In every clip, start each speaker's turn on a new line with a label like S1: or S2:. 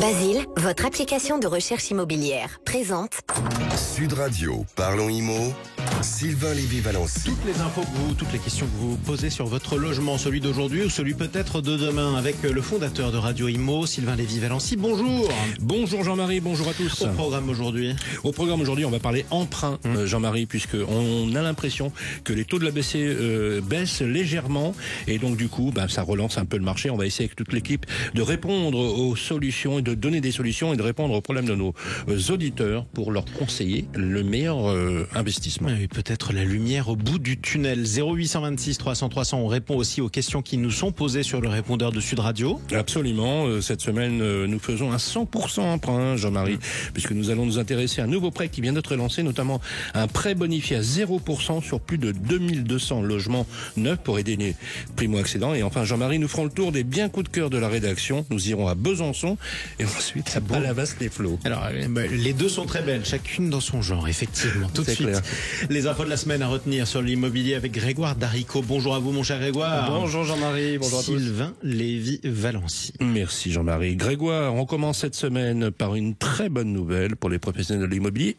S1: Basile, votre application de recherche immobilière, présente
S2: Sud Radio, parlons IMO, Sylvain Lévy-Valency.
S3: Toutes les infos que vous, toutes les questions que vous posez sur votre logement, celui d'aujourd'hui ou celui peut-être de demain, avec le fondateur de Radio IMO, Sylvain Lévy-Valency. Bonjour.
S4: Bonjour Jean-Marie, bonjour à tous.
S3: Au programme aujourd'hui,
S4: on va parler emprunt, Jean-Marie, puisque on a l'impression que les taux de la BCE baissent légèrement et donc du coup, ça relance un peu le marché. On va essayer avec toute l'équipe de répondre aux solutions et de donner des solutions et de répondre aux problèmes de nos auditeurs pour leur conseiller le meilleur investissement.
S3: Oui, peut-être la lumière au bout du tunnel. 0826 300 300. On répond aussi aux questions qui nous sont posées sur le répondeur de Sud Radio.
S4: Absolument. Cette semaine, nous faisons un 100% emprunt, Jean-Marie, puisque nous allons nous intéresser à un nouveau prêt qui vient d'être lancé, notamment un prêt bonifié à 0% sur plus de 2200 logements neufs pour aider les primo-accédants. Et enfin, Jean-Marie, nous ferons le tour des biens coups de cœur de la rédaction. Nous irons à Besançon et ensuite à Palavas-les-Flots.
S3: Alors, les deux sont très belles, chacune dans son genre, effectivement. Tout de suite.
S4: Clair.
S3: Les infos de la semaine à retenir sur l'immobilier avec Grégoire Darico. Bonjour à vous, mon cher Grégoire.
S5: Bonjour Jean-Marie, bonjour à tous.
S3: Sylvain Lévy-Valency.
S4: Merci Jean-Marie. Grégoire, on commence cette semaine par une très bonne nouvelle pour les professionnels de l'immobilier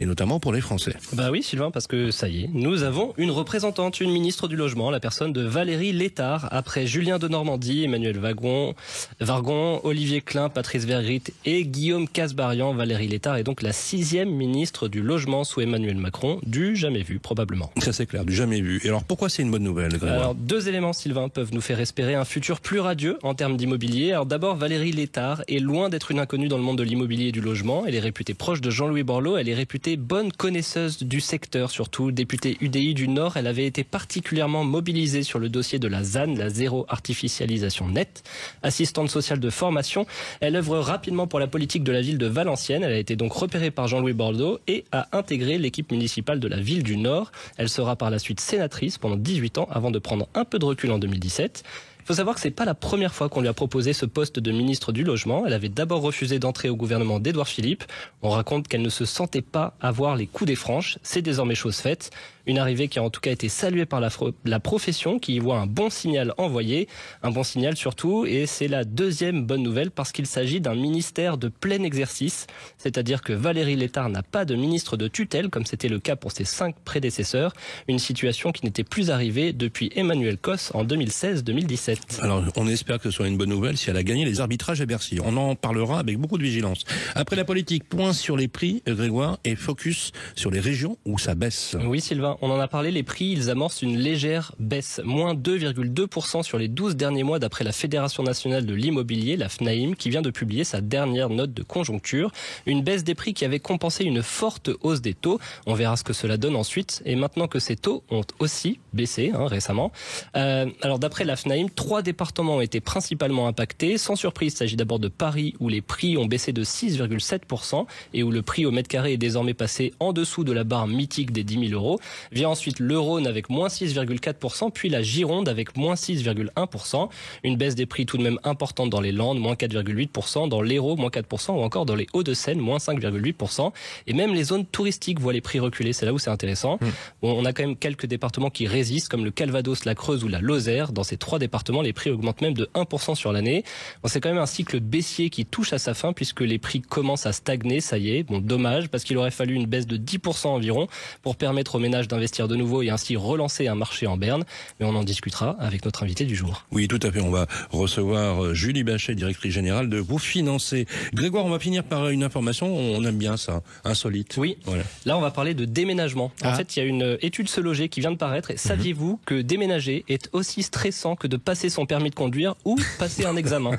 S4: et notamment pour les Français.
S5: Bah oui Sylvain, parce que ça y est, nous avons une représentante, une ministre du Logement, la personne de Valérie Létard. Après Julien de Normandie, Emmanuel Vargon, Olivier Klein, Patrice Vergrit et Guillaume Casbarian, Valérie Létard est donc la 6e ministre du Logement sous Emmanuel Macron, du jamais vu probablement.
S4: Ça c'est clair, du jamais vu. Et alors pourquoi c'est une bonne nouvelle, Grégoire?
S5: Alors deux éléments Sylvain peuvent nous faire espérer un futur plus radieux en termes d'immobilier. Alors d'abord Valérie Létard est loin d'être une inconnue dans le monde de l'immobilier et du logement. Elle est réputée proche de Jean-Louis Borloo, elle est réputée bonne connaisseuse du secteur, surtout députée UDI du Nord. Elle avait été particulièrement mobilisée sur le dossier de la ZAN, la zéro artificialisation nette. Assistante sociale de formation, elle œuvre rapidement pour la politique de la ville de Valenciennes. Elle a été donc repérée par Jean-Louis Borloo et a intégré l'équipe municipale de la ville du Nord. Elle sera par la suite sénatrice pendant 18 ans avant de prendre un peu de recul en 2017. Il faut savoir que c'est pas la première fois qu'on lui a proposé ce poste de ministre du Logement. Elle avait d'abord refusé d'entrer au gouvernement d'Édouard Philippe. On raconte qu'elle ne se sentait pas avoir les coups des franches. C'est désormais chose faite. Une arrivée qui a en tout cas été saluée par la profession, qui y voit un bon signal envoyé. Un bon signal surtout, et c'est la deuxième bonne nouvelle parce qu'il s'agit d'un ministère de plein exercice. C'est-à-dire que Valérie Létard n'a pas de ministre de tutelle, comme c'était le cas pour ses 5 prédécesseurs. Une situation qui n'était plus arrivée depuis Emmanuel Cos en 2016-2017.
S4: Alors, on espère que ce soit une bonne nouvelle si elle a gagné les arbitrages à Bercy. On en parlera avec beaucoup de vigilance. Après la politique, point sur les prix, Grégoire, et focus sur les régions où ça baisse.
S5: Oui, Sylvain, on en a parlé. Les prix, ils amorcent une légère baisse. Moins 2,2% sur les 12 derniers mois d'après la Fédération nationale de l'immobilier, la FNAIM, qui vient de publier sa dernière note de conjoncture. Une baisse des prix qui avait compensé une forte hausse des taux. On verra ce que cela donne ensuite. Et maintenant que ces taux ont aussi baissé récemment. Alors d'après la FNAIM, 3 départements ont été principalement impactés. Sans surprise, il s'agit d'abord de Paris où les prix ont baissé de 6,7% et où le prix au mètre carré est désormais passé en dessous de la barre mythique des 10 000 euros. Vient ensuite le Rhône avec moins 6,4%, puis la Gironde avec moins 6,1%. Une baisse des prix tout de même importante dans les Landes, moins 4,8%, dans l'Hérault, moins 4%, ou encore dans les Hauts-de-Seine, moins 5,8%. Et même les zones touristiques voient les prix reculer, c'est là où c'est intéressant. Bon, on a quand même quelques départements qui résistent, comme le Calvados, la Creuse ou la Lozère. Dans ces 3 départements, les prix augmentent même de 1% sur l'année. Bon, c'est quand même un cycle baissier qui touche à sa fin, puisque les prix commencent à stagner, ça y est. Bon, dommage, parce qu'il aurait fallu une baisse de 10% environ pour permettre aux ménages d'investir de nouveau et ainsi relancer un marché en berne. Mais on en discutera avec notre invité du jour.
S4: Oui, tout à fait. On va recevoir Julie Bachet, directrice générale de Vous Financer. Grégoire, on va finir par une information, on aime bien ça, insolite.
S5: Oui, voilà. Là on va parler de déménagement. En fait, il y a une étude Se Loger qui vient de paraître. Et saviez-vous que déménager est aussi stressant que de passer son permis de conduire ou passer un examen?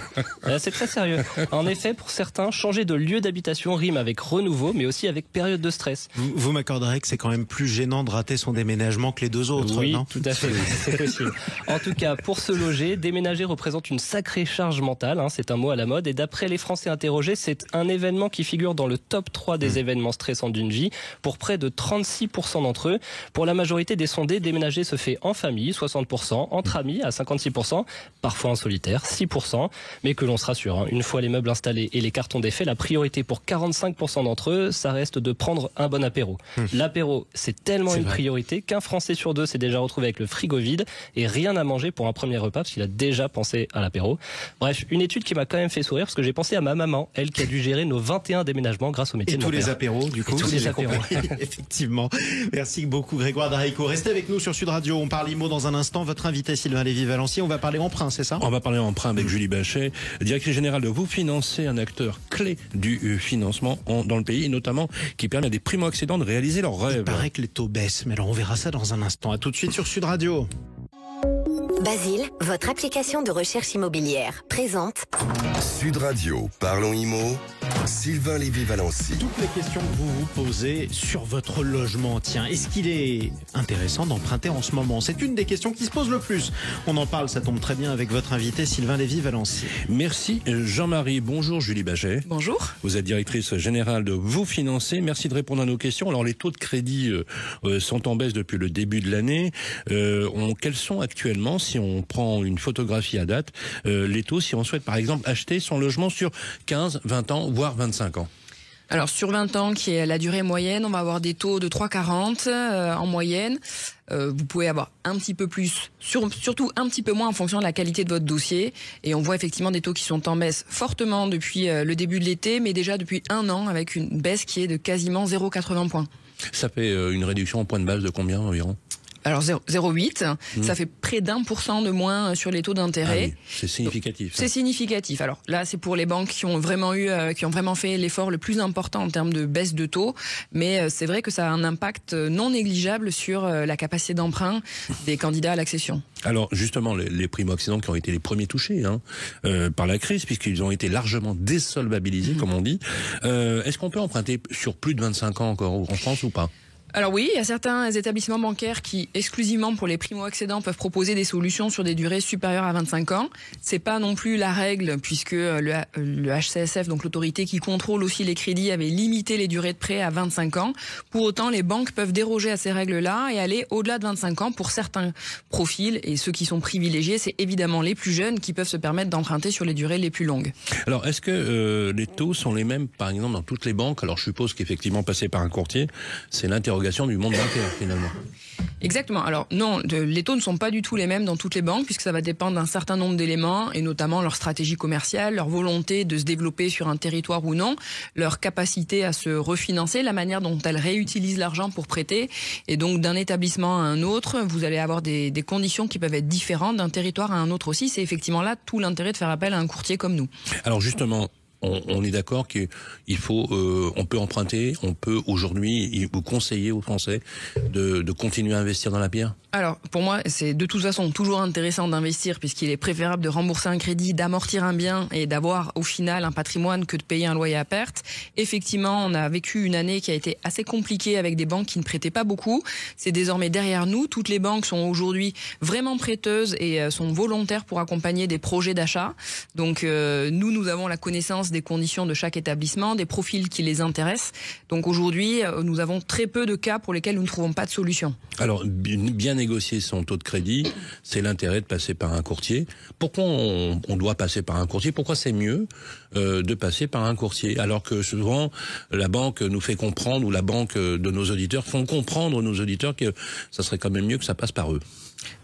S5: C'est très sérieux. En effet, pour certains, changer de lieu d'habitation rime avec renouveau, mais aussi avec période de stress.
S3: Vous m'accorderez que c'est quand même plus gênant de rater son déménagement que les 2 autres,
S5: oui,
S3: non?
S5: Tout à fait, c'est possible. En tout cas, pour Se Loger, déménager représente une sacrée charge mentale, c'est un mot à la mode, et d'après les Français interrogés, c'est un événement qui figure dans le top 3 des événements stressants d'une vie, pour près de 36% d'entre eux. Pour la majorité des sondés, déménager se fait en famille, 60%, entre amis, à 56%, parfois en solitaire, 6%, mais que l'on se rassure, une fois les meubles installés et les cartons défaits, la priorité pour 45% d'entre eux, ça reste de prendre un bon apéro. L'apéro, c'est tellement une priorité, qu'un Français sur 2 s'est déjà retrouvé avec le frigo vide et rien à manger pour un premier repas parce qu'il a déjà pensé à l'apéro. Bref, une étude qui m'a quand même fait sourire parce que j'ai pensé à ma maman, elle qui a dû gérer nos 21 déménagements grâce au métier de mon père.
S3: Et tous les apéros, du coup.
S5: Et tous les apéros.
S3: Effectivement. Merci beaucoup Grégoire Darico. Restez avec nous sur Sud Radio. On parle IMO dans un instant. Votre invité Sylvain Lévy-Valency. On va parler emprunt, c'est ça?
S4: On va parler emprunt avec Julie Bachet, directrice générale de Vous Financer, un acteur clé du financement dans le pays, et notamment qui permet à des primo-accédants de réaliser leurs rêves.
S3: Il paraît que les taux baissent, mais alors on verra ça dans un instant. À tout de suite sur Sud Radio.
S1: Basile, votre application de recherche immobilière, présente
S2: Sud Radio, parlons IMO, Sylvain Lévy-Valency.
S3: Toutes les questions que vous vous posez sur votre logement, tiens, est-ce qu'il est intéressant d'emprunter en ce moment? C'est une des questions qui se pose le plus. On en parle, ça tombe très bien avec votre invité Sylvain Lévy-Valency.
S4: Merci Jean-Marie. Bonjour Julie Bachet.
S6: Bonjour.
S4: Vous êtes directrice générale de Vous Financer. Merci de répondre à nos questions. Alors les taux de crédit sont en baisse depuis le début de l'année. Quels sont actuellement, si on prend une photographie à date, les taux si on souhaite par exemple acheter son logement sur 15, 20 ans, voire 25 ans?
S6: Alors sur 20 ans, qui est la durée moyenne, on va avoir des taux de 3,40 en moyenne. Vous pouvez avoir un petit peu plus, surtout un petit peu moins en fonction de la qualité de votre dossier. Et on voit effectivement des taux qui sont en baisse fortement depuis le début de l'été, mais déjà depuis un an avec une baisse qui est de quasiment 0,80 points.
S4: Ça fait une réduction en point de base de combien environ?
S6: Alors 0,8, ça fait près d'1% de moins sur les taux d'intérêt.
S4: Ah oui, c'est significatif.
S6: C'est significatif. Alors là, c'est pour les banques qui ont vraiment fait l'effort le plus important en termes de baisse de taux. Mais c'est vrai que ça a un impact non négligeable sur la capacité d'emprunt des candidats à l'accession.
S4: Alors justement, les primo-accédants qui ont été les premiers touchés par la crise, puisqu'ils ont été largement désolvabilisés, comme on dit. Est-ce qu'on peut emprunter sur plus de 25 ans encore en France ou pas?
S6: Alors oui, il y a certains établissements bancaires qui, exclusivement pour les primo-accédants, peuvent proposer des solutions sur des durées supérieures à 25 ans. C'est pas non plus la règle, puisque le HCSF, donc l'autorité qui contrôle aussi les crédits, avait limité les durées de prêt à 25 ans. Pour autant, les banques peuvent déroger à ces règles-là et aller au-delà de 25 ans pour certains profils. Et ceux qui sont privilégiés, c'est évidemment les plus jeunes qui peuvent se permettre d'emprunter sur les durées les plus longues.
S4: Alors, est-ce que les taux sont les mêmes, par exemple, dans toutes les banques? Alors, je suppose qu'effectivement, passer par un courtier, c'est l'interrogation du monde bancaire, finalement.
S6: Exactement. Alors non, les taux ne sont pas du tout les mêmes dans toutes les banques puisque ça va dépendre d'un certain nombre d'éléments et notamment leur stratégie commerciale, leur volonté de se développer sur un territoire ou non, leur capacité à se refinancer, la manière dont elles réutilisent l'argent pour prêter. Et donc d'un établissement à un autre, vous allez avoir des conditions qui peuvent être différentes d'un territoire à un autre aussi. C'est effectivement là tout l'intérêt de faire appel à un courtier comme nous.
S4: Alors justement, on est d'accord qu'il faut, on peut emprunter, on peut aujourd'hui vous conseiller aux Français de continuer à investir dans la pierre?
S6: Alors, pour moi, c'est de toute façon toujours intéressant d'investir puisqu'il est préférable de rembourser un crédit, d'amortir un bien et d'avoir au final un patrimoine que de payer un loyer à perte. Effectivement, on a vécu une année qui a été assez compliquée avec des banques qui ne prêtaient pas beaucoup. C'est désormais derrière nous. Toutes les banques sont aujourd'hui vraiment prêteuses et sont volontaires pour accompagner des projets d'achat. Donc, nous avons la connaissance des conditions de chaque établissement, des profils qui les intéressent. Donc aujourd'hui, nous avons très peu de cas pour lesquels nous ne trouvons pas de solution.
S4: Alors, bien négocier son taux de crédit, c'est l'intérêt de passer par un courtier. Pourquoi on doit passer par un courtier? Pourquoi c'est mieux de passer par un courtier? Alors que souvent, la banque nous fait comprendre, ou la banque de nos auditeurs font comprendre nos auditeurs que ça serait quand même mieux que ça passe par eux.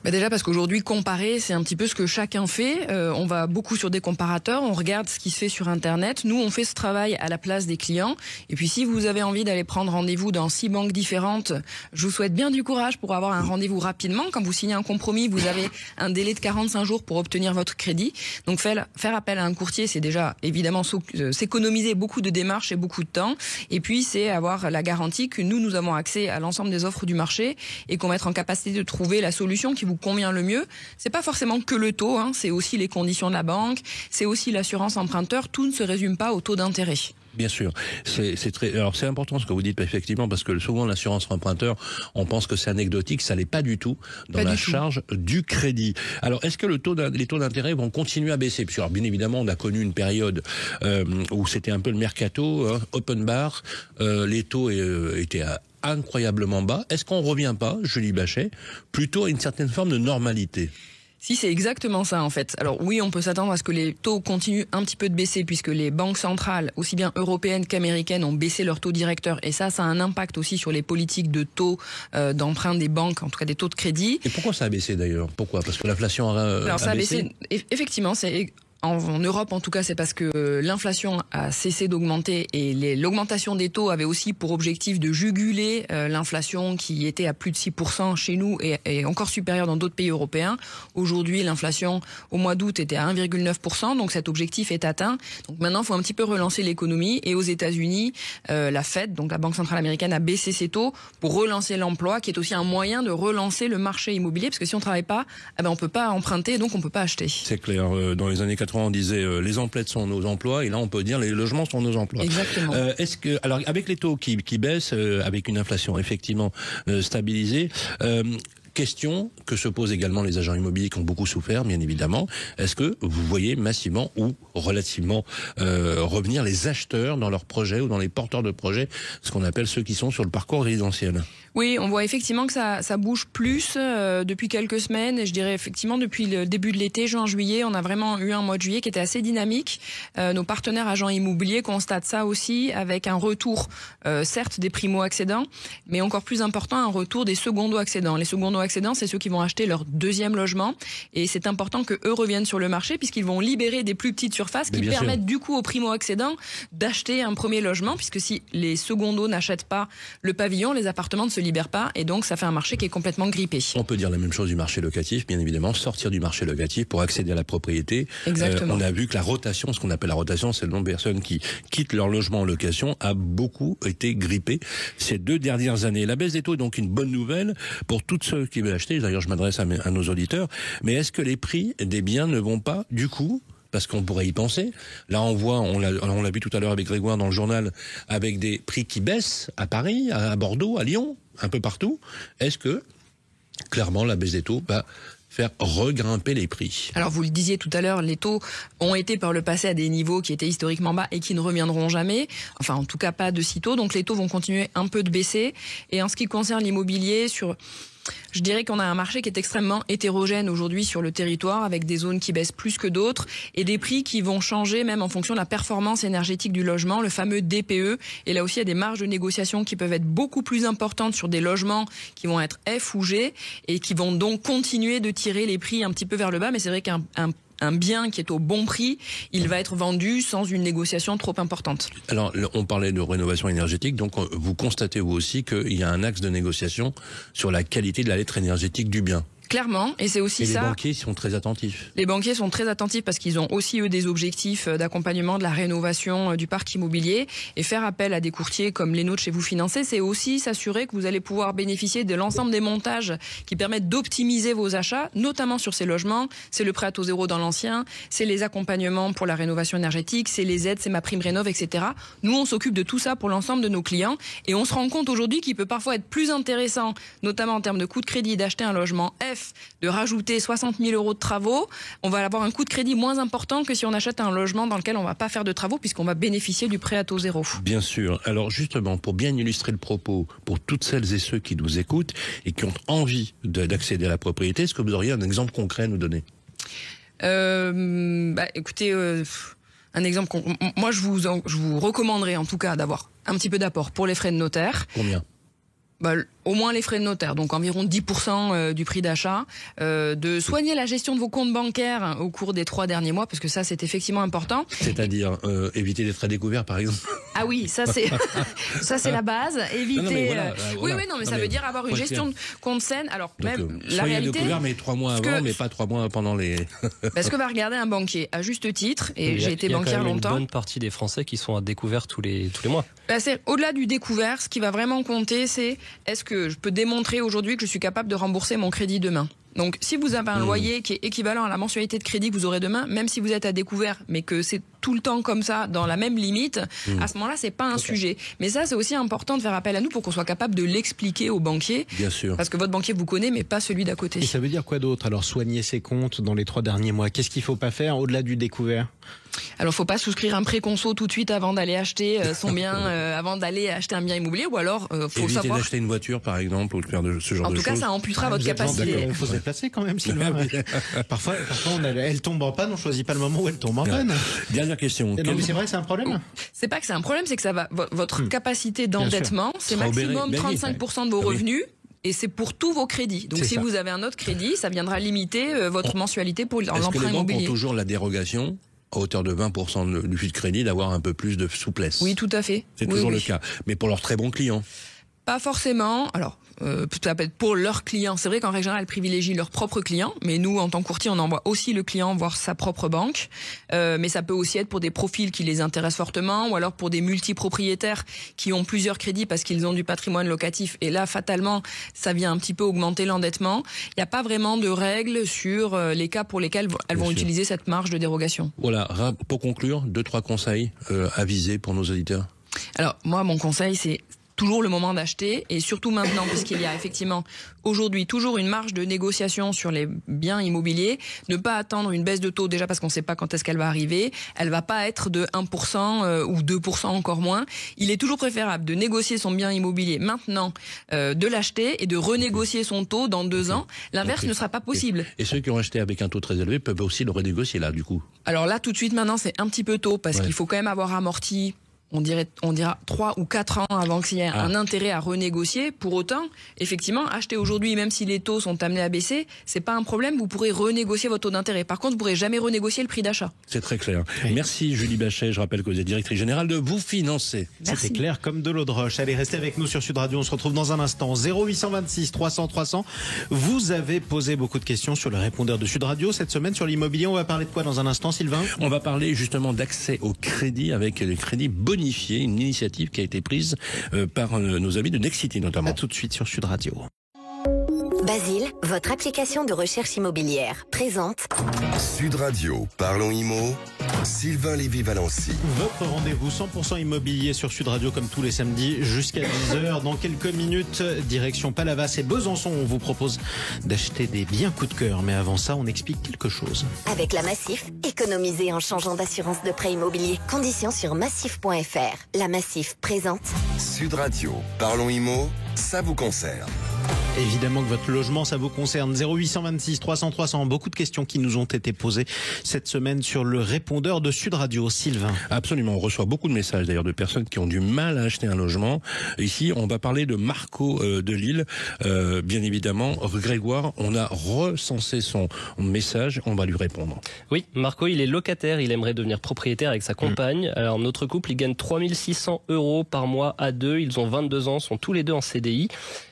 S6: Déjà parce qu'aujourd'hui, comparer, c'est un petit peu ce que chacun fait. On va beaucoup sur des comparateurs, on regarde ce qui se fait sur Internet. Nous, on fait ce travail à la place des clients. Et puis, si vous avez envie d'aller prendre rendez-vous dans 6 banques différentes, je vous souhaite bien du courage pour avoir un rendez-vous rapidement. Quand vous signez un compromis, vous avez un délai de 45 jours pour obtenir votre crédit. Donc, faire appel à un courtier, c'est déjà évidemment s'économiser beaucoup de démarches et beaucoup de temps. Et puis, c'est avoir la garantie que nous avons accès à l'ensemble des offres du marché et qu'on va être en capacité de trouver la solution qui vous convient le mieux. C'est pas forcément que le taux, c'est aussi les conditions de la banque, c'est aussi l'assurance emprunteur. Tout ne se résume pas au taux d'intérêt.
S4: Bien sûr, alors c'est important ce que vous dites effectivement parce que souvent l'assurance emprunteur, on pense que c'est anecdotique, ça l'est pas du tout dans la charge du crédit. Alors est-ce que les taux d'intérêt vont continuer à baisser? Parce que alors, bien évidemment, on a connu une période où c'était un peu le mercato, open bar, les taux étaient incroyablement bas. Est-ce qu'on revient pas, Julie Bachet, plutôt à une certaine forme de normalité?
S6: Si, c'est exactement ça en fait. Alors oui, on peut s'attendre à ce que les taux continuent un petit peu de baisser puisque les banques centrales, aussi bien européennes qu'américaines, ont baissé leurs taux directeurs et ça a un impact aussi sur les politiques de taux d'emprunt des banques, en tout cas des taux de crédit.
S4: Et pourquoi ça a baissé d'ailleurs ? Pourquoi ? Parce que l'inflation
S6: Alors ça
S4: a baissé.
S6: Effectivement, c'est... En Europe, en tout cas, c'est parce que l'inflation a cessé d'augmenter et l'augmentation des taux avait aussi pour objectif de juguler l'inflation qui était à plus de 6% chez nous et encore supérieure dans d'autres pays européens. Aujourd'hui, l'inflation au mois d'août était à 1,9%, donc cet objectif est atteint. Donc maintenant, il faut un petit peu relancer l'économie et aux États-Unis, la Fed, donc la Banque centrale américaine, a baissé ses taux pour relancer l'emploi, qui est aussi un moyen de relancer le marché immobilier, parce que si on ne travaille pas, on ne peut pas emprunter, donc on ne peut pas acheter.
S4: C'est clair. Dans les années 80, on disait les emplettes sont nos emplois, et là on peut dire les logements sont nos emplois.
S6: Exactement.
S4: Est-ce que, alors avec les taux qui baissent, avec une inflation effectivement stabilisée, question que se posent également les agents immobiliers qui ont beaucoup souffert, bien évidemment. Est-ce que vous voyez massivement ou relativement revenir les acheteurs dans leurs projets ou dans les porteurs de projets, ce qu'on appelle ceux qui sont sur le parcours résidentiel ?
S6: Oui, on voit effectivement que ça bouge plus depuis quelques semaines. Et je dirais effectivement depuis le début de l'été, juin-juillet, on a vraiment eu un mois de juillet qui était assez dynamique. Nos partenaires agents immobiliers constatent ça aussi avec un retour, certes des primo-accédants, mais encore plus important, un retour des secondo-accédants. Les secondo-accédants, c'est ceux qui vont acheter leur deuxième logement. Et c'est important que eux reviennent sur le marché puisqu'ils vont libérer des plus petites surfaces qui permettent du coup aux primo-accédants d'acheter un premier logement, puisque si les secondos n'achètent pas le pavillon, les appartements ne se libère pas et donc ça fait un marché qui est complètement grippé.
S4: On peut dire la même chose du marché locatif, bien évidemment, sortir du marché locatif pour accéder à la propriété.
S6: Exactement.
S4: On a vu que la rotation, ce qu'on appelle la rotation, c'est le nombre de personnes qui quittent leur logement en location, a beaucoup été grippé ces 2 dernières années. La baisse des taux est donc une bonne nouvelle pour tous ceux qui veulent acheter. D'ailleurs, je m'adresse à nos auditeurs. Mais est-ce que les prix des biens ne vont pas, du coup, parce qu'on pourrait y penser. Là, on l'a vu tout à l'heure avec Grégoire dans le journal, avec des prix qui baissent à Paris, à Bordeaux, à Lyon, un peu partout. Est-ce que, clairement, la baisse des taux va faire regrimper les prix?
S6: Alors vous le disiez tout à l'heure, les taux ont été par le passé à des niveaux qui étaient historiquement bas et qui ne reviendront jamais, enfin en tout cas pas de sitôt, donc les taux vont continuer un peu de baisser. Et en ce qui concerne l'immobilier, je dirais qu'on a un marché qui est extrêmement hétérogène aujourd'hui sur le territoire, avec des zones qui baissent plus que d'autres et des prix qui vont changer même en fonction de la performance énergétique du logement, le fameux DPE. Et là aussi, il y a des marges de négociation qui peuvent être beaucoup plus importantes sur des logements qui vont être F ou G et qui vont donc continuer de tirer les prix un petit peu vers le bas. Mais c'est vrai qu'un bien qui est au bon prix, il va être vendu sans une négociation trop importante.
S4: Alors, on parlait de rénovation énergétique, donc vous constatez vous aussi qu'il y a un axe de négociation sur la qualité de la lettre énergétique du bien.
S6: Clairement, et c'est aussi ça.
S4: Les banquiers sont très attentifs.
S6: Les banquiers sont très attentifs parce qu'ils ont aussi, eux, des objectifs d'accompagnement de la rénovation du parc immobilier. Et faire appel à des courtiers comme les nôtres chez Vous Financer, c'est aussi s'assurer que vous allez pouvoir bénéficier de l'ensemble des montages qui permettent d'optimiser vos achats, notamment sur ces logements. C'est le prêt à taux zéro dans l'ancien, c'est les accompagnements pour la rénovation énergétique, c'est les aides, c'est MaPrimeRénov', etc. Nous, on s'occupe de tout ça pour l'ensemble de nos clients. Et on se rend compte aujourd'hui qu'il peut parfois être plus intéressant, notamment en termes de coût de crédit, d'acheter un logement F, de rajouter 60 000 euros de travaux. On va avoir un coût de crédit moins important que si on achète un logement dans lequel on ne va pas faire de travaux puisqu'on va bénéficier du prêt à taux zéro.
S4: Bien sûr. Alors justement, pour bien illustrer le propos, pour toutes celles et ceux qui nous écoutent et qui ont envie d'accéder à la propriété, est-ce que vous auriez un exemple concret à nous donner ?
S6: Écoutez, un exemple. Moi, je vous recommanderais en tout cas d'avoir un petit peu d'apport pour les frais de notaire.
S4: Combien ?
S6: Au moins les frais de notaire, donc environ 10% du prix d'achat, de soigner la gestion de vos comptes bancaires au cours des 3 derniers mois, parce que ça c'est effectivement important.
S4: C'est-à-dire éviter d'être à découvert par exemple.
S6: Ah oui, ça c'est la base. Éviter. Mais ça veut dire avoir une gestion de compte saine. Alors donc, même la réalité.
S4: Découvert, mais 3 mois avant, mais pas 3 mois pendant les.
S6: Parce que va regarder un banquier à juste titre, et j'ai été banquière longtemps.
S5: Il y a une bonne partie des Français qui sont à découvert tous les mois.
S6: C'est au-delà du découvert, ce qui va vraiment compter, c'est est-ce que je peux démontrer aujourd'hui que je suis capable de rembourser mon crédit demain. Donc, si vous avez un loyer qui est équivalent à la mensualité de crédit que vous aurez demain, même si vous êtes à découvert, mais que c'est tout le temps comme ça, dans la même limite, à ce moment-là, c'est pas un sujet. Mais ça, c'est aussi important de faire appel à nous pour qu'on soit capable de l'expliquer aux banquiers.
S4: Bien sûr.
S6: Parce que votre banquier vous connaît, mais pas celui d'à côté.
S3: Et ça veut dire quoi d'autre? Alors, soigner ses comptes dans les 3 derniers mois. Qu'est-ce qu'il faut pas faire au-delà du découvert?
S6: Alors, faut pas souscrire un pré-conso tout de suite avant d'aller acheter son bien, avant d'aller acheter un bien immobilier, ou alors faut
S4: éviter
S6: savoir.
S4: d'acheter une voiture, par exemple, ou de faire ce genre
S6: En
S4: de
S6: tout
S4: choses.
S6: cas, ça amputera votre
S3: Vous êtes gentil,
S6: capacité.
S3: il faut se déplacer quand même, Sylvain. Parfois elle tombe en panne, on choisit pas le moment où elle tombe en panne.
S4: Dernière question.
S3: Non, mais c'est vrai, c'est un problème.
S6: C'est pas que c'est un problème, c'est que ça va. Votre capacité d'endettement, c'est
S4: Sera
S6: maximum
S4: béni,
S6: 35% de vos revenus. Et c'est pour tous vos crédits. Donc
S3: C'est
S6: si
S3: ça.
S6: vous avez un autre crédit, ça viendra limiter votre mensualité pour
S4: Est-ce que
S6: l'emprunt
S4: les banques ont
S6: immobilier.
S4: toujours la dérogation à hauteur de 20% du flux de crédit d'avoir un peu plus de souplesse?
S6: Oui, tout à fait.
S4: C'est
S6: Oui,
S4: toujours
S6: oui.
S4: le cas. Mais pour leurs très bons clients.
S6: Pas forcément. Alors, ça peut être pour leurs clients. C'est vrai qu'en règle générale, elles privilégient leurs propres clients. Mais nous, en tant que courtier, on envoie aussi le client voir sa propre banque. Mais ça peut aussi être pour des profils qui les intéressent fortement, ou alors pour des multipropriétaires qui ont plusieurs crédits parce qu'ils ont du patrimoine locatif. Et là, fatalement, ça vient un petit peu augmenter l'endettement. Il n'y a pas vraiment de règles sur les cas pour lesquels elles vont
S4: sûr.
S6: utiliser cette marge de dérogation.
S4: Voilà, pour conclure, 2-3 conseils à viser pour nos auditeurs.
S6: Alors, moi, mon conseil, c'est toujours le moment d'acheter, et surtout maintenant, puisqu'il y a effectivement aujourd'hui toujours une marge de négociation sur les biens immobiliers. Ne pas attendre une baisse de taux, déjà parce qu'on ne sait pas quand est-ce qu'elle va arriver. Elle va pas être de 1% ou 2% encore moins. Il est toujours préférable de négocier son bien immobilier maintenant, de l'acheter et de renégocier son taux dans 2 ans. L'inverse ne sera pas possible.
S4: Et ceux qui ont acheté avec un taux très élevé peuvent aussi le renégocier là, du coup.
S6: Alors là, tout de suite, maintenant, c'est un petit peu tôt parce qu'il faut quand même avoir amorti. On dira 3 ou 4 ans avant qu'il y ait un intérêt à renégocier. Pour autant, effectivement, acheter aujourd'hui, même si les taux sont amenés à baisser, c'est pas un problème. Vous pourrez renégocier votre taux d'intérêt. Par contre, vous pourrez jamais renégocier le prix d'achat.
S4: C'est très clair.
S3: Oui.
S4: Merci Julie Bachet. Je rappelle que vous êtes directrice générale de Vous Financer.
S3: C'était clair comme de l'eau de roche. Allez, restez avec nous sur Sud Radio. On se retrouve dans un instant. 0826 300 300. Vous avez posé beaucoup de questions sur le répondeur de Sud Radio. Cette semaine, sur l'immobilier, on va parler de quoi dans un instant, Sylvain?
S4: On va parler justement d'accès au crédit avec les crédits bonifiés, une initiative qui a été prise par nos amis de Nexity notamment.
S3: À tout de suite sur Sud Radio.
S1: Basile, votre application de recherche immobilière, présente
S2: Sud Radio, parlons IMO, Sylvain Lévy-Valency.
S3: Votre rendez-vous 100% immobilier sur Sud Radio comme tous les samedis jusqu'à 10h. Dans quelques minutes, direction Palavas et Besançon. On vous propose d'acheter des biens coup de cœur. Mais avant ça, on explique quelque chose.
S1: avec la Massif. Économisez en changeant d'assurance de prêt immobilier. Conditions sur massif.fr. La Massif présente
S2: Sud Radio, parlons IMO, ça vous concerne.
S3: Évidemment que votre logement, ça vous concerne. 0826 300 300. Beaucoup de questions qui nous ont été posées cette semaine sur le répondeur de Sud Radio. Sylvain.
S4: Absolument, on reçoit beaucoup de messages d'ailleurs de personnes qui ont du mal à acheter un logement. Ici, on va parler de Marco de Lille. Bien évidemment, Grégoire, on a recensé son message, on va lui répondre.
S5: Oui, Marco, il est locataire, il aimerait devenir propriétaire avec sa compagne. Alors notre couple, il gagne 3600 € par mois à deux, ils ont 22 ans, sont tous les deux en CDI.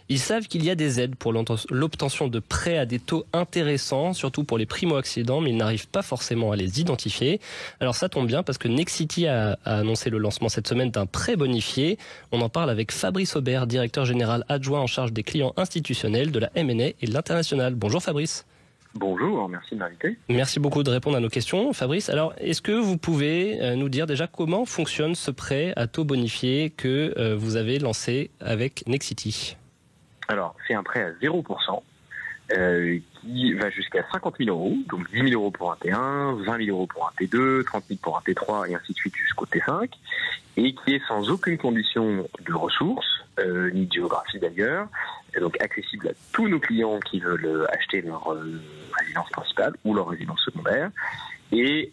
S5: Ils savent qu'il y a des aides pour l'obtention de prêts à des taux intéressants, surtout pour les primo-accédants, mais ils n'arrivent pas forcément à les identifier. Alors ça tombe bien parce que Nexity a annoncé le lancement cette semaine d'un prêt bonifié. On en parle avec Fabrice Aubert, directeur général adjoint en charge des clients institutionnels de la M&A et de l'international. Bonjour Fabrice.
S7: Bonjour, merci de m'inviter.
S5: Merci beaucoup de répondre à nos questions, Fabrice. Alors, est-ce que vous pouvez nous dire déjà comment fonctionne ce prêt à taux bonifié que vous avez lancé avec Nexity ?
S7: Alors, c'est un prêt à 0% qui va jusqu'à 50 000 €, donc 10 000 € pour un T1, 20 000 € pour un T2, 30 000 pour un T3 et ainsi de suite jusqu'au T5, et qui est sans aucune condition de ressources, ni de géographie d'ailleurs, et donc accessible à tous nos clients qui veulent acheter leur résidence principale ou leur résidence secondaire, et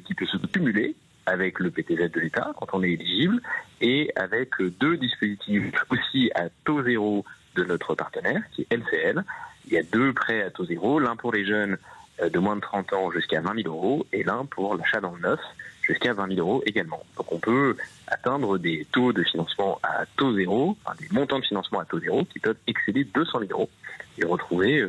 S7: qui peut se cumuler avec le PTZ de l'État quand on est éligible, et avec 2 dispositifs aussi à taux zéro de notre partenaire, qui est LCL. Il y a 2 prêts à taux zéro, l'un pour les jeunes de moins de 30 ans jusqu'à 20 000 € et l'un pour l'achat dans le neuf jusqu'à 20 000 € également. Donc on peut atteindre des taux de financement à taux zéro, enfin des montants de financement à taux zéro qui peuvent excéder 200 000 € et retrouver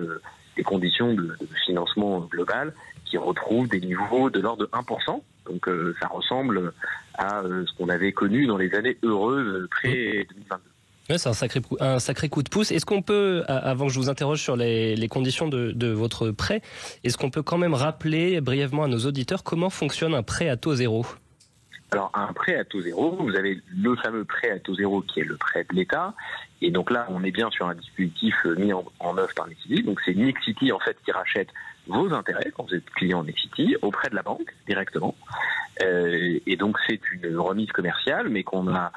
S7: des conditions de financement global qui retrouvent des niveaux de l'ordre de 1%. Donc ça ressemble à ce qu'on avait connu dans les années heureuses pré-2022.
S5: Ouais, c'est un sacré coup de pouce. Est-ce qu'on peut, avant que je vous interroge sur les conditions de votre prêt, est-ce qu'on peut quand même rappeler brièvement à nos auditeurs comment fonctionne un prêt à taux zéro ?
S7: Alors, un prêt à taux zéro, vous avez le fameux prêt à taux zéro qui est le prêt de l'État. Et donc là, on est bien sur un dispositif mis en œuvre par Nexity. Donc c'est Nexity en fait qui rachète vos intérêts quand vous êtes client Nexity auprès de la banque directement. Et donc c'est une remise commerciale, mais qu'on a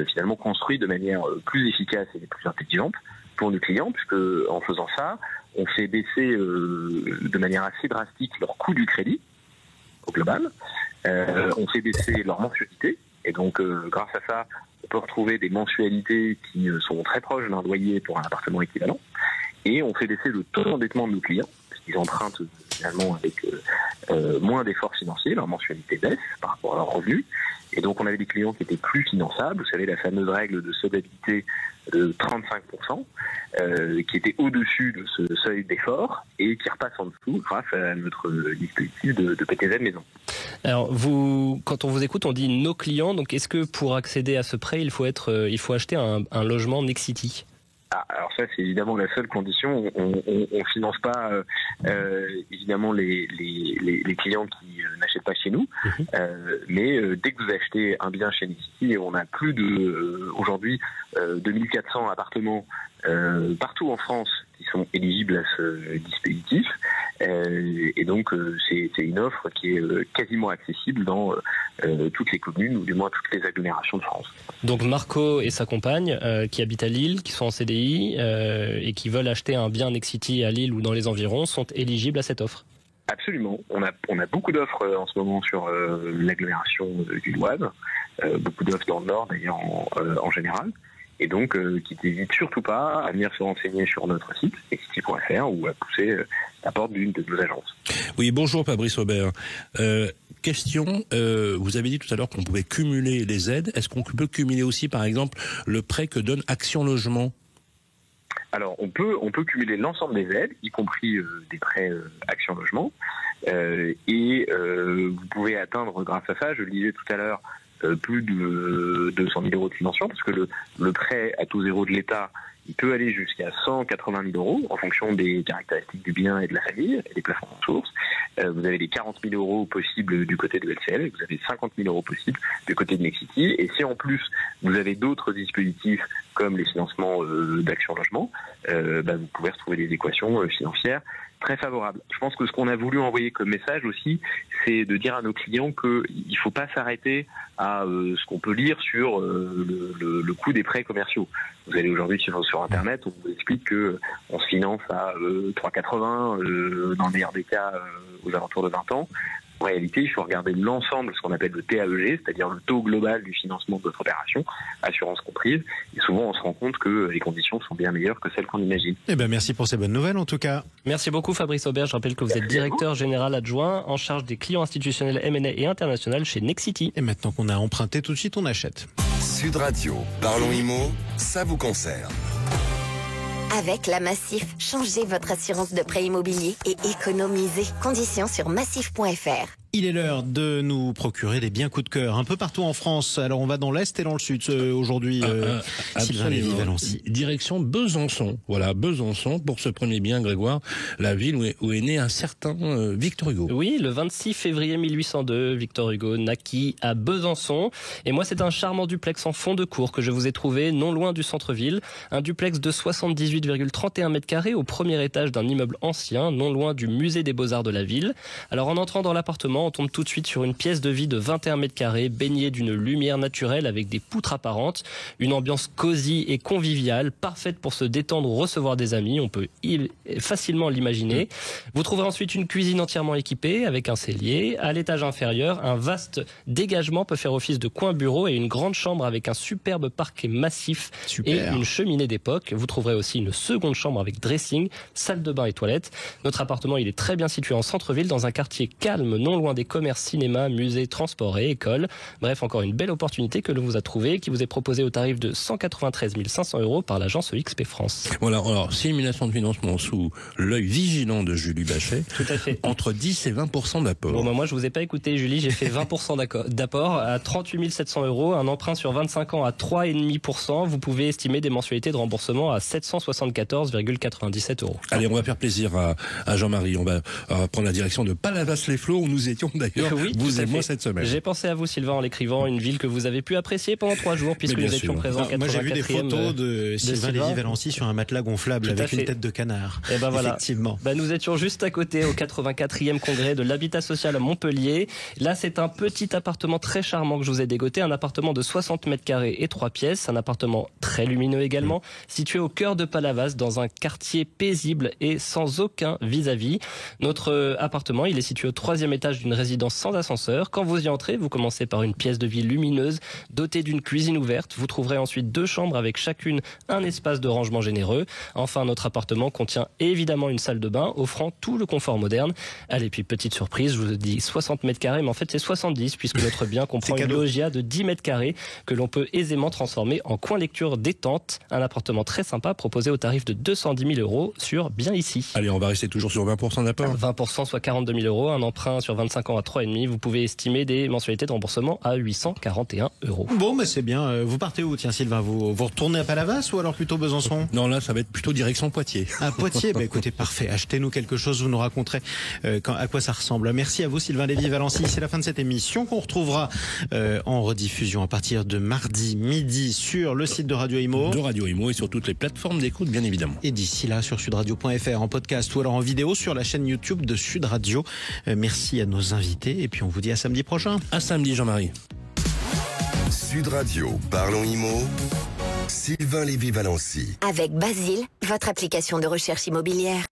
S7: finalement construit de manière plus efficace et plus intelligente pour nos clients, puisque en faisant ça, on fait baisser de manière assez drastique leur coût du crédit au global. On fait baisser leur mensualité, et donc grâce à ça, on peut retrouver des mensualités qui sont très proches d'un loyer pour un appartement équivalent, et on fait baisser le taux d'endettement de nos clients, parce qu'ils empruntent finalement avec moins d'efforts financiers, leur mensualité baisse par rapport à leurs revenus, et donc on avait des clients qui étaient plus finançables, vous savez la fameuse règle de solvabilité de 35%, qui était au-dessus de ce seuil d'effort et qui repasse en dessous grâce à notre dispositif de PTZ maison.
S5: Alors quand on vous écoute, on dit nos clients, donc est-ce que pour accéder à ce prêt, il faut acheter un logement Nexity ?
S7: Alors ça, c'est évidemment la seule condition. On finance pas évidemment les clients qui n'achètent pas chez nous, mais dès que vous achetez un bien chez Nexity, on a plus de aujourd'hui 2400 appartements partout en France qui sont éligibles à ce dispositif, et donc c'est une offre qui est quasiment accessible dans toutes les communes ou du moins toutes les agglomérations de France.
S5: Donc Marco et sa compagne qui habitent à Lille, qui sont en CDI et qui veulent acheter un bien Nexity à Lille ou dans les environs sont éligibles à cette offre.
S7: Absolument. On a beaucoup d'offres en ce moment sur l'agglomération lilloise, beaucoup d'offres dans le Nord d'ailleurs en général. Et donc, qui n'hésite surtout pas à venir se renseigner sur notre site, nexity.fr, ou à pousser la porte d'une de nos agences.
S4: Oui, bonjour Fabrice Aubert. Question, vous avez dit tout à l'heure qu'on pouvait cumuler les aides. Est-ce qu'on peut cumuler aussi, par exemple, le prêt que donne Action Logement ?
S7: Alors, on peut cumuler l'ensemble des aides, y compris des prêts Action Logement. Et vous pouvez atteindre, grâce à ça, je le disais tout à l'heure, plus de 200 000 euros de financement, parce que le prêt à taux zéro de l'État, il peut aller jusqu'à 180 000 euros en fonction des caractéristiques du bien et de la famille et des plafonds de ressources. Vous avez les 40 000 euros possibles du côté de LCL, et vous avez 50 000 euros possibles du côté de Nexity. Et si en plus vous avez d'autres dispositifs comme les financements d'Action Logement, vous pouvez retrouver des équations financières très favorable. Je pense que ce qu'on a voulu envoyer comme message aussi, c'est de dire à nos clients qu'il ne faut pas s'arrêter à ce qu'on peut lire sur le coût des prêts commerciaux. Vous allez aujourd'hui sur Internet, on vous explique qu'on se finance à 3,80, dans le meilleur des cas aux alentours de 20 ans. En réalité, il faut regarder l'ensemble, ce qu'on appelle le TAEG, c'est-à-dire le taux global du financement de votre opération, assurance comprise. Et souvent, on se rend compte que les conditions sont bien meilleures que celles qu'on imagine.
S3: Eh ben, merci pour ces bonnes nouvelles, en tout cas.
S5: Merci beaucoup, Fabrice Aubert. Je rappelle que vous êtes directeur général adjoint en charge des clients institutionnels M&A et international chez Nexity.
S3: Et maintenant qu'on a emprunté, tout de suite, on achète.
S2: Sud Radio, Parlons Immo, ça vous concerne.
S1: Avec la Massif, changez votre assurance de prêt immobilier et économisez. Conditions sur massif.fr.
S3: Il est l'heure de nous procurer des biens coup de cœur un peu partout en France. Alors on va dans l'Est et dans le Sud aujourd'hui. Sylvain Lévy-Valency.
S4: Direction Besançon. Voilà, Besançon pour ce premier bien, Grégoire, la ville où est né un certain Victor Hugo.
S5: Oui, le 26 février 1802, Victor Hugo naquit à Besançon. Et moi, c'est un charmant duplex en fond de cour que je vous ai trouvé non loin du centre-ville. Un duplex de 78,31 mètres carrés au premier étage d'un immeuble ancien, non loin du musée des Beaux-Arts de la ville. Alors en entrant dans l'appartement, on tombe tout de suite sur une pièce de vie de 21 mètres carrés, baignée d'une lumière naturelle avec des poutres apparentes, une ambiance cosy et conviviale, parfaite pour se détendre ou recevoir des amis, on peut facilement l'imaginer. Vous trouverez ensuite une cuisine entièrement équipée avec un cellier. À l'étage inférieur, un vaste dégagement peut faire office de coin bureau et une grande chambre avec un superbe parquet massif et une cheminée d'époque. Vous trouverez aussi une seconde chambre avec dressing, salle de bain et toilette. Notre appartement, il est très bien situé en centre-ville dans un quartier calme, non loin des commerces, cinéma, musées, transports et écoles. Bref, encore une belle opportunité que l'on vous a trouvée, qui vous est proposée au tarif de 193 500 € par l'agence XP France.
S4: Voilà, alors simulation de financement sous l'œil vigilant de Julie Bachet.
S5: Tout à fait.
S4: Entre 10 et 20% d'apport.
S5: Bon, moi je vous ai pas écouté, Julie, j'ai fait 20% d'apport à 38 700 €, un emprunt sur 25 ans à 3,5%. Vous pouvez estimer des mensualités de remboursement à 774,97 €.
S4: Allez, on va faire plaisir à Jean-Marie. On va prendre la direction de Palavas-les-Flots où nous étions étions d'ailleurs,
S5: Oui,
S4: vous
S5: tout à
S4: et moi,
S5: fait.
S4: cette semaine.
S5: J'ai pensé à vous, Sylvain, en l'écrivant, une ville que vous avez pu apprécier pendant 3 jours, puisque
S4: Mais bien
S5: nous étions
S4: sûr.
S5: présents.
S3: Moi, j'ai vu des
S5: 84e,
S3: photos de Sylvain Lévy-Valency sur un matelas gonflable
S5: Tout à
S3: avec une
S5: fait.
S3: tête de canard.
S5: Et ben voilà.
S3: Effectivement.
S5: Nous étions juste à côté, au 84e congrès de l'habitat social à Montpellier. Là, c'est un petit appartement très charmant que je vous ai dégoté, un appartement de 60 mètres carrés et 3 pièces, un appartement très lumineux également, situé au cœur de Palavas, dans un quartier paisible et sans aucun vis-à-vis. Notre appartement, il est situé au 3e étage d'une résidence sans ascenseur. Quand vous y entrez, vous commencez par une pièce de vie lumineuse, dotée d'une cuisine ouverte. Vous trouverez ensuite 2 chambres avec chacune un espace de rangement généreux. Enfin, notre appartement contient évidemment une salle de bain, offrant tout le confort moderne. Allez, puis petite surprise, je vous dis 60 mètres carrés, mais en fait c'est 70, puisque notre bien comprend une loggia de 10 mètres carrés que l'on peut aisément transformer en coin lecture détente. Un appartement très sympa proposé au tarif de 210 000 € sur Bien Ici.
S4: Allez, on va rester toujours sur 20% d'apport.
S5: 20%, soit 42 000 €, un emprunt sur 25 ans à 3,5. Vous pouvez estimer des mensualités de remboursement à 841 €.
S3: Bon, mais c'est bien. Vous partez où, tiens, Sylvain? Vous retournez à Palavas ou alors plutôt Besançon?
S4: Non, là, ça va être plutôt direction Poitiers.
S3: À Poitiers, écoutez, parfait. Achetez-nous quelque chose, vous nous raconterez à quoi ça ressemble. Merci à vous, Sylvain Lévy-Valency. C'est la fin de cette émission qu'on retrouvera en rediffusion à partir de mardi midi sur le site de Radio Imo.
S4: De Radio Imo et sur toutes les plateformes d'écoute, bien évidemment.
S3: Et d'ici là, sur sudradio.fr, en podcast ou alors en vidéo sur la chaîne YouTube de Sud Radio. Merci à nos invités et puis on vous dit à samedi prochain.
S4: À samedi, Jean-Marie.
S2: Sud Radio, parlons IMO, Sylvain Lévy-Valency.
S1: Avec Basile, votre application de recherche immobilière.